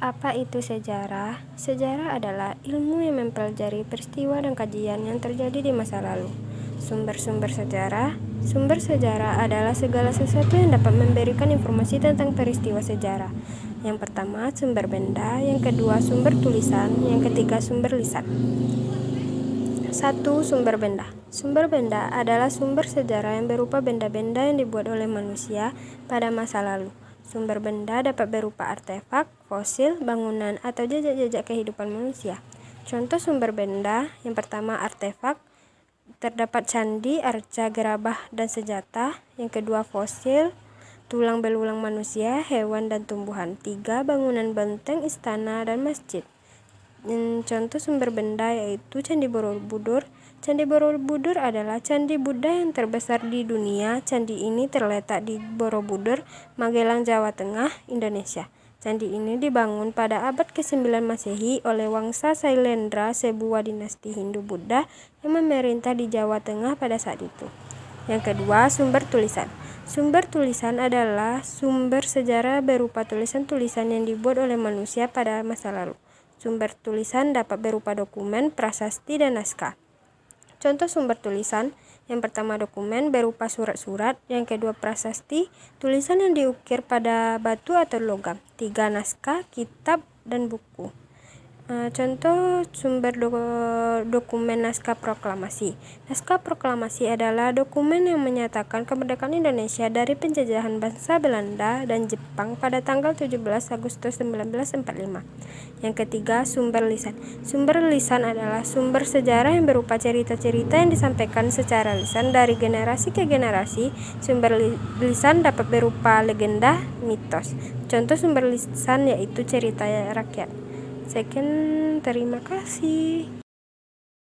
Apa itu sejarah? Sejarah adalah ilmu yang mempelajari peristiwa dan kajian yang terjadi di masa lalu. Sumber-sumber sejarah. Sumber sejarah adalah segala sesuatu yang dapat memberikan informasi tentang peristiwa sejarah. Yang pertama, sumber benda. Yang kedua, sumber tulisan. Yang ketiga, sumber lisan. 1. Sumber benda. Sumber benda adalah sumber sejarah yang berupa benda-benda yang dibuat oleh manusia pada masa lalu. Sumber benda dapat berupa artefak, fosil, bangunan, atau jejak-jejak kehidupan manusia. Contoh sumber benda, yang pertama artefak, terdapat candi, arca, gerabah, dan senjata. Yang kedua fosil, tulang belulang manusia, hewan, dan tumbuhan. 3. Bangunan benteng, istana, dan masjid. Contoh sumber benda yaitu Candi Borobudur. Candi Borobudur adalah candi Buddha yang terbesar di dunia. Candi ini terletak di Borobudur, Magelang, Jawa Tengah, Indonesia. Candi ini dibangun pada abad ke-9 Masehi oleh Wangsa Sailendra, sebuah dinasti Hindu-Buddha yang memerintah di Jawa Tengah pada saat itu. Yang kedua, sumber tulisan. Sumber tulisan adalah sumber sejarah berupa tulisan-tulisan yang dibuat oleh manusia pada masa lalu. Sumber tulisan dapat berupa dokumen, prasasti, dan naskah. Contoh sumber tulisan, yang pertama dokumen berupa surat-surat, yang kedua prasasti, tulisan yang diukir pada batu atau logam. 3. Naskah, kitab, dan buku. Contoh sumber dokumen naskah proklamasi. Naskah proklamasi adalah dokumen yang menyatakan kemerdekaan Indonesia dari penjajahan bangsa Belanda dan Jepang pada tanggal 17 Agustus 1945. Yang ketiga, sumber lisan. Sumber lisan adalah sumber sejarah yang berupa cerita-cerita yang disampaikan secara lisan dari generasi ke generasi. Sumber lisan dapat berupa legenda, mitos. Contoh sumber lisan yaitu cerita rakyat. Sekian, terima kasih.